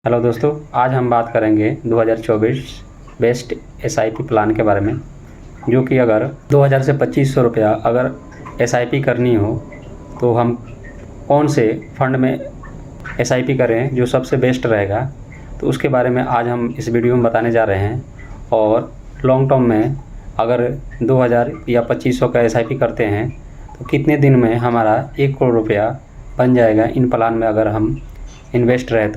Hello दोस्तों, आज हम बात करेंगे 2024 बेस्ट एसआईपी प्लान के बारे में, जो कि अगर 2000 से 2500 रुपया अगर एसआईपी करनी हो तो हम कौन से फंड में एसआईपी करें जो सबसे बेस्ट रहेगा। तो उसके बारे में आज हम इस वीडियो में बताने जा रहे हैं। और लॉन्ग टर्म में अगर 2000 या 2500 का एसआईपी करते हैं तो कितने दिन में हमारा 1 करोड़ रुपया बन जाएगा इन प्लान में अगर हम इन्वेस्ट रहे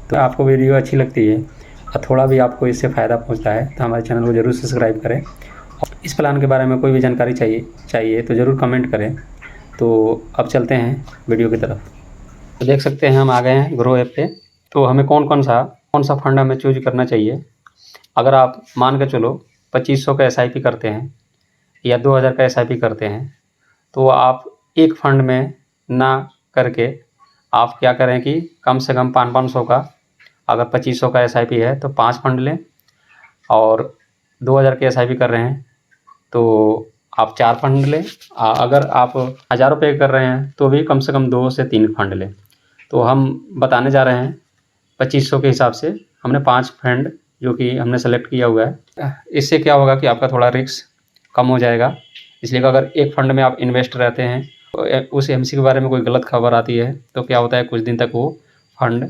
तो आपको वीडियो अच्छी लगती है और थोड़ा भी आपको इससे फ़ायदा पहुंचता है तो हमारे चैनल को ज़रूर सब्सक्राइब करें। और इस प्लान के बारे में कोई भी जानकारी चाहिए तो ज़रूर कमेंट करें। तो अब चलते हैं वीडियो की तरफ। तो देख सकते हैं हम आ गए हैं ग्रो ऐप पे। तो हमें कौन सा फंड हमें चूज करना चाहिए। अगर आप मान के चलो 2500 का एसआईपी करते हैं या 2000 का एसआईपी करते हैं तो आप एक फंड में ना करके आप क्या करें कि कम से कम 500 का, अगर 2500 का एसआईपी है तो 5 फंड लें, और 2000 के एसआईपी कर रहे हैं तो आप 4 फंड लें। अगर आप 1000 रुपये कर रहे हैं तो भी कम से कम 2 से 3 फंड लें। तो हम बताने जा रहे हैं 2500 के हिसाब से हमने 5 फंड जो कि हमने सेलेक्ट किया हुआ है। इससे क्या होगा कि आपका थोड़ा रिस्क कम हो जाएगा। इसलिए अगर एक फंड में आप इन्वेस्ट रहते हैं तो उस एमसी के बारे में कोई गलत खबर आती है तो क्या होता है, कुछ दिन तक वो फंड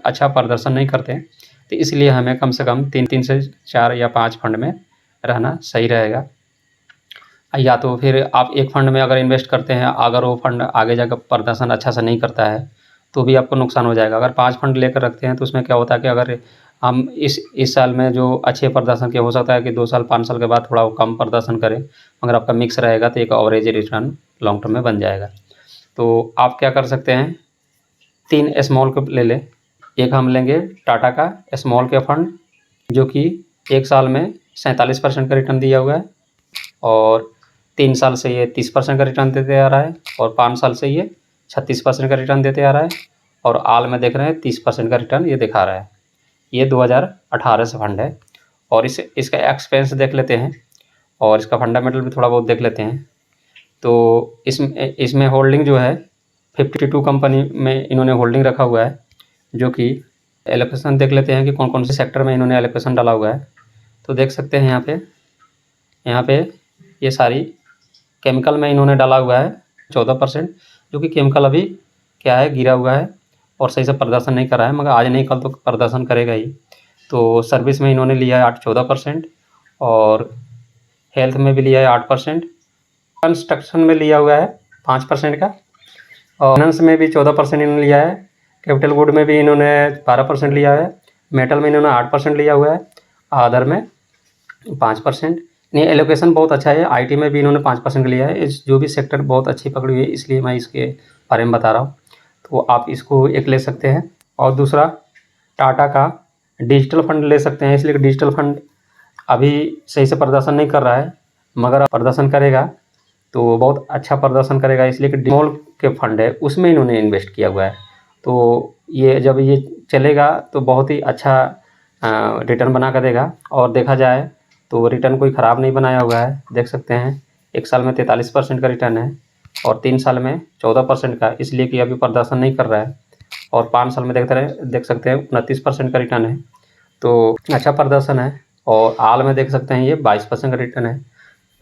अच्छा प्रदर्शन नहीं करते। तो इसलिए हमें कम से कम 3 से 4 या 5 फंड में रहना सही रहेगा। या तो फिर आप एक फंड में अगर इन्वेस्ट करते हैं, अगर वो फंड आगे जाकर प्रदर्शन अच्छा से नहीं करता है तो भी आपको नुकसान हो जाएगा। अगर 5 फंड लेकर रखते हैं तो उसमें क्या होता है कि अगर हम इस साल में जो अच्छे प्रदर्शन के, हो सकता है कि 2 साल 5 साल के बाद थोड़ा वो कम प्रदर्शन करे, मगर आपका मिक्स रहेगा तो एक एवरेज रिटर्न लॉन्ग टर्म में बन जाएगा। तो आप क्या कर सकते हैं, 3 स्मॉल कैप ले लें। एक हम लेंगे टाटा का स्मॉल कैप फंड जो कि 1 साल में 47% का रिटर्न दिया हुआ है, और 3 साल से ये 30% का रिटर्न देते आ रहा है, और 5 साल से ये 36% का रिटर्न देते आ रहा है, और आल में देख रहे हैं 30% का रिटर्न ये दिखा रहा है। ये 2018 से फंड है। और इसका एक्सपेंस देख लेते हैं और इसका फंडामेंटल भी थोड़ा बहुत देख लेते हैं। तो इसमें होल्डिंग जो है 52 कंपनी में इन्होंने होल्डिंग रखा हुआ है, जो कि एलोकेशन देख लेते हैं कि कौन कौन से सेक्टर में इन्होंने एलोकेशन डाला हुआ है। तो देख सकते हैं यहाँ पे ये सारी केमिकल में इन्होंने डाला हुआ है 14%, जो कि केमिकल अभी क्या है, गिरा हुआ है और सही से प्रदर्शन नहीं कर रहा है, मगर आज नहीं कल तो प्रदर्शन करेगा ही। तो सर्विस में इन्होंने लिया है 14%, और हेल्थ में भी लिया है 8%, कंस्ट्रक्शन में लिया हुआ है 5% का, और फाइनेंस में भी 14% इन्होंने लिया है, कैपिटल गुड में भी इन्होंने 12% लिया है, मेटल में इन्होंने 8% लिया हुआ है, अदर में 5%। नहीं, एलोकेशन बहुत अच्छा है। आईटी में भी इन्होंने 5% लिया है। इस जो भी सेक्टर बहुत अच्छी पकड़ी हुई है, इसलिए मैं इसके बारे में बता रहा हूँ। तो आप इसको एक ले सकते हैं। और दूसरा टाटा का डिजिटल फंड ले सकते हैं, इसलिए डिजिटल फंड अभी सही से प्रदर्शन नहीं कर रहा है, मगर प्रदर्शन करेगा तो बहुत अच्छा प्रदर्शन करेगा, इसलिए कि स्मॉल के फंड है उसमें इन्होंने इन्वेस्ट किया हुआ है। तो ये जब ये चलेगा तो बहुत ही अच्छा रिटर्न बना कर देगा। और देखा जाए तो रिटर्न कोई ख़राब नहीं बनाया हुआ है। देख सकते हैं 1 साल में 43% का रिटर्न है, और 3 साल में 14% का, इसलिए कि अभी प्रदर्शन नहीं कर रहा है। और 5 साल में देख सकते हैं 29% का रिटर्न है, तो अच्छा प्रदर्शन है। और आल में देख सकते हैं ये 22% का रिटर्न है,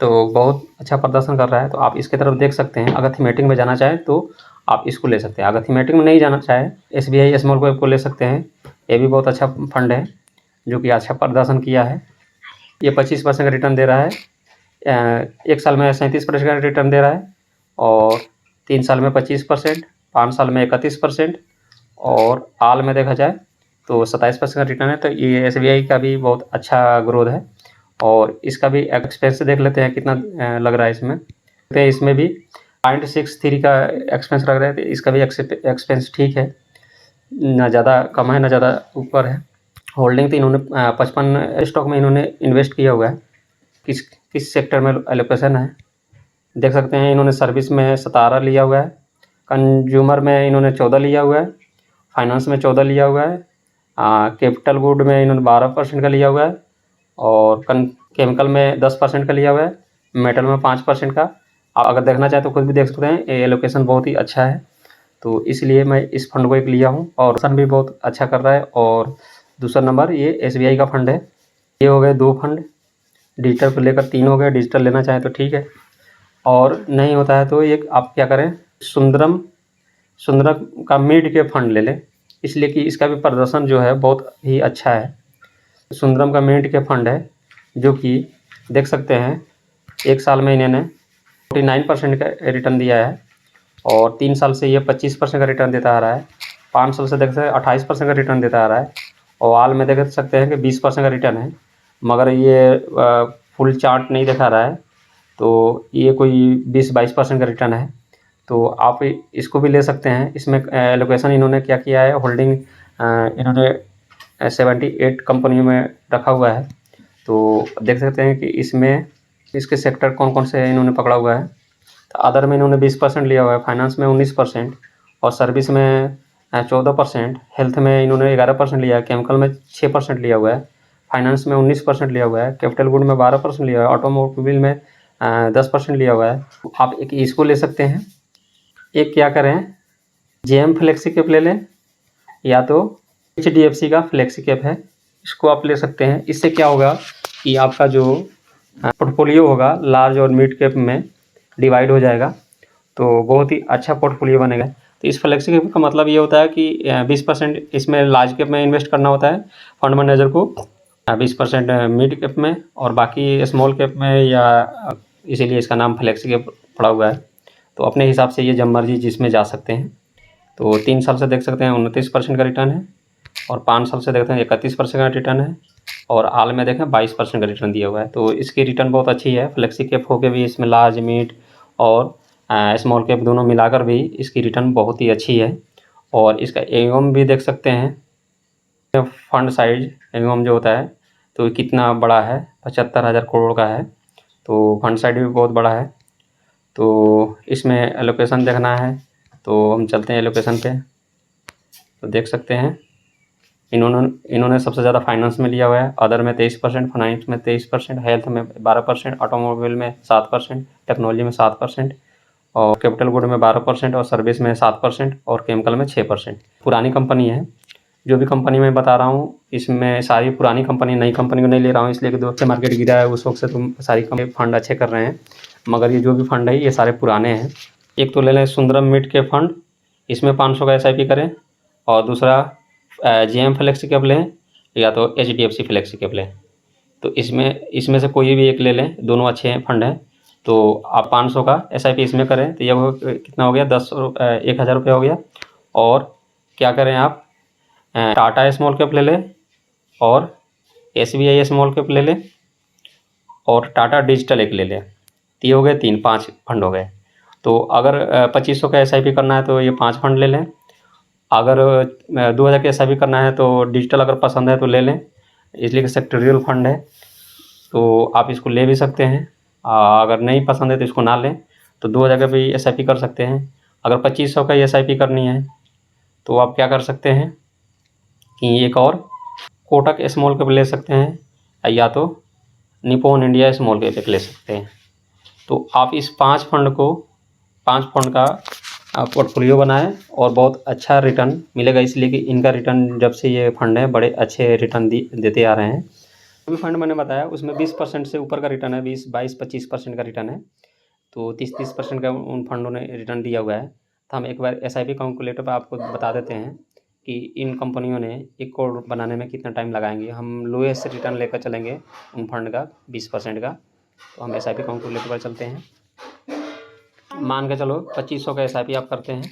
तो बहुत अच्छा प्रदर्शन कर रहा है। तो आप इसके तरफ देख सकते हैं। अगर थीमेटिक में जाना चाहें तो आप इसको ले सकते हैं। अगर थीमेटिक में नहीं जाना चाहें, एसबीआई स्मॉल कैप को ले सकते हैं। ये भी बहुत अच्छा फंड है जो कि अच्छा प्रदर्शन किया है। ये 25% का रिटर्न दे रहा है, 1 साल में 37% का रिटर्न दे रहा है, और 3 साल में 25%, 5 साल में 31%, और आल में देखा जाए तो 27% का रिटर्न है। तो ये एसबीआई का भी बहुत अच्छा ग्रोथ है। और इसका भी एक्सपेंस देख लेते हैं कितना लग रहा है इसमें। तो इसमें भी 0.63 का एक्सपेंस लग रहा है, तो इसका भी एक्सपेंस ठीक है, ना ज़्यादा कम है ना ज़्यादा ऊपर है। होल्डिंग तो इन्होंने 55 स्टॉक में इन्होंने इन्वेस्ट किया हुआ है। किस सेक्टर में एलोकेशन है देख सकते हैं। इन्होंने सर्विस में 17 लिया हुआ है, कंज्यूमर में इन्होंने 14 लिया हुआ है, फाइनेंस में 14 लिया हुआ है, कैपिटल गुड में इन्होंने 12% का लिया हुआ है, और केमिकल में 10% का लिया हुआ है, मेटल में 5% का। आप अगर देखना चाहें तो खुद भी देख सकते हैं, ये एलोकेशन बहुत ही अच्छा है। तो इसलिए मैं इस फंड को एक लिया हूँ और सन भी बहुत अच्छा कर रहा है। और दूसरा नंबर ये SBI का फंड है। ये हो गए 2 फंड, डिजिटल को लेकर 3 हो गए। डिजिटल लेना चाहें तो ठीक है, और नहीं होता है तो एक आप क्या करें, सुंदरम का मिड के फंड ले लें, इसलिए कि इसका भी प्रदर्शन जो है बहुत ही अच्छा है। सुंदरम का मिड के फंड है, जो कि देख सकते हैं 1 साल में इन्होंने 49% का रिटर्न दिया है, और 3 साल से ये 25% का रिटर्न देता आ रहा है। 5 साल से देख सकते हैं 28% का रिटर्न देता आ रहा है, और हाल में देख सकते हैं कि 20% का रिटर्न है। मगर ये फुल चार्ट नहीं दिखा रहा है, तो ये कोई 20-22% का रिटर्न है। तो आप इसको भी ले सकते हैं। इसमें एलोकेशन इन्होंने क्या किया है, होल्डिंग इन्होंने 78 कंपनियों में रखा हुआ है। तो देख सकते हैं कि इसमें इसके सेक्टर कौन कौन से इन्होंने पकड़ा हुआ है। तो अदर में इन्होंने 20% लिया हुआ है, फाइनेंस में 19%, और सर्विस में 14%, हेल्थ में इन्होंने 11% लिया है, केमिकल में 6% लिया हुआ है, फाइनेंस में 19% लिया हुआ है, कैपिटल गुड में 12% लिया हुआ है, ऑटोमोबाइल में 10% लिया हुआ है। आप एक इसको ले सकते हैं। एक क्या करें, JM फ्लेक्सी कैप ले लें, या तो HDFC का फ्लेक्सी कैप है, इसको आप ले सकते हैं। इससे क्या होगा कि आपका जो पोर्टफोलियो होगा लार्ज और मिड कैप में डिवाइड हो जाएगा, तो बहुत ही अच्छा पोर्टफोलियो बनेगा। तो इस फ्लेक्सी कैप का मतलब ये होता है कि 20% इसमें लार्ज कैप में इन्वेस्ट करना होता है फंड मैनेजर को, 20% मिड कैप में, और बाकी स्मॉल कैप में, या इसीलिए इसका नाम फ्लेक्सी कैप पड़ा हुआ है। तो अपने हिसाब से ये जब मर्जी जिसमें जा सकते हैं। तो 3 साल से देख सकते हैं 29% का रिटर्न है, और 5 साल से देखते हैं 31% का रिटर्न है, और हाल में देखें 22% का रिटर्न दिया हुआ है। तो इसकी रिटर्न बहुत अच्छी है। फ्लेक्सी कैप होकर भी इसमें लार्ज, मिड और स्मॉल कैप दोनों मिलाकर भी इसकी रिटर्न बहुत ही अच्छी है। और इसका AUM भी देख सकते हैं, फंड साइज AUM जो होता है तो कितना बड़ा है, 75,000 करोड़ का है। तो फंड साइज भी बहुत बड़ा है। तो इसमें एलोकेशन देखना है तो हम चलते हैं एलोकेशन पे। तो देख सकते हैं इन्होंने सबसे ज़्यादा फाइनेंस में लिया हुआ है, अदर में 23%, फाइनेंस में 23%, हेल्थ में 12%, ऑटोमोबाइल में 7%, टेक्नोलॉजी में 7%, और कैपिटल गुड में 12%, और सर्विस में 7%, और केमिकल में 6%। पुरानी कंपनी है, जो भी कंपनी मैं बता रहा हूँ इसमें सारी पुरानी कंपनी, नई कंपनी को नहीं ले रहा हूँ, इसलिए कि दो से मार्केट गिरा है उस वक्त से तुम सारी कंपनी फंड अच्छे कर रहे हैं, मगर ये जो भी फंड है ये सारे पुराने हैं। एक तो ले लें सुंदरम मिड के फंड, इसमें 500 का SIP करें, और दूसरा JM फ्लेक्सी कैप लें, या तो HDFC फ्लेक्सी कैप लें। तो इसमें से कोई भी एक ले लें, दोनों अच्छे हैं फंड हैं। तो आप 500 का SIP इसमें करें तो ये कितना हो गया, 1,000 रुपये हो गया। और क्या करें आप, टाटा स्मॉल कैप ले लें, और SBI स्मॉल कैप ले लें, और टाटा डिजिटल एक ले लें। तो ये हो गए 5 फंड हो गए। तो अगर 2500 का SIP करना है तो ये 5 फंड ले लें। अगर 2000 का SIP करना है तो डिजिटल अगर पसंद है तो ले लें, इसलिए कि सेक्टोरियल फंड है तो आप इसको ले भी सकते हैं। अगर नहीं पसंद है तो इसको ना लें, तो 2000 का भी SIP कर सकते हैं। अगर 2500 का SIP करनी है तो आप क्या कर सकते हैं कि एक और कोटक स्मॉल कैप ले सकते हैं, या तो निप्पॉन इंडिया स्मॉल कैप ले सकते हैं। तो आप इस 5 फंड का पोर्टफोलियो बनाएं और बहुत अच्छा रिटर्न मिलेगा, इसलिए कि इनका रिटर्न जब से ये फंड है बड़े अच्छे रिटर्न देते आ रहे हैं। जो भी फंड मैंने बताया उसमें 20% से ऊपर का रिटर्न है, 20-22-25% का रिटर्न है। तो 30% का उन फंडों ने रिटर्न दिया हुआ है। तो हम एक बार SIP कैलकुलेटर पर आपको बता देते हैं कि इन कंपनियों ने 1 करोड़ बनाने में कितना टाइम लगाएंगे। हम लोएस्ट रिटर्न लेकर चलेंगे उन फंड का 20% का। तो हम SIP कैलकुलेटर पर चलते हैं। मान के चलो 2500 का SIP आप करते हैं,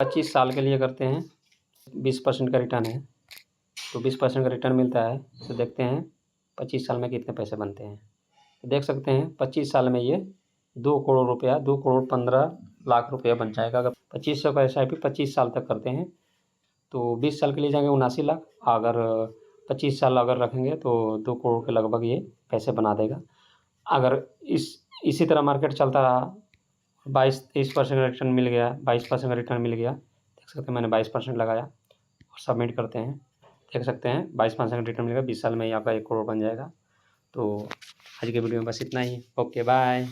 25 साल के लिए करते हैं, 20% का रिटर्न है, तो 20% का रिटर्न मिलता है। तो देखते हैं 25 साल में कितने पैसे बनते हैं। तो देख सकते हैं 25 साल में ये 2 करोड़ रुपया, 2 करोड़ 15 लाख रुपया बन जाएगा। अगर 2500 का SIP 25 साल तक करते हैं तो 20 साल के लिए जाएंगे 79 लाख। अगर 25 साल अगर रखेंगे तो 2 करोड़ के लगभग ये पैसे बना देगा। अगर इसी तरह मार्केट चलता रहा, 22-23% का रिटर्न मिल गया, 22% का रिटर्न मिल गया, देख सकते हैं मैंने 22% लगाया और सबमिट करते हैं। देख सकते हैं 22% का रिटर्न मिलेगा, 20 साल में ही आपका 1 करोड़ बन जाएगा। तो आज के वीडियो में बस इतना ही। Okay bye.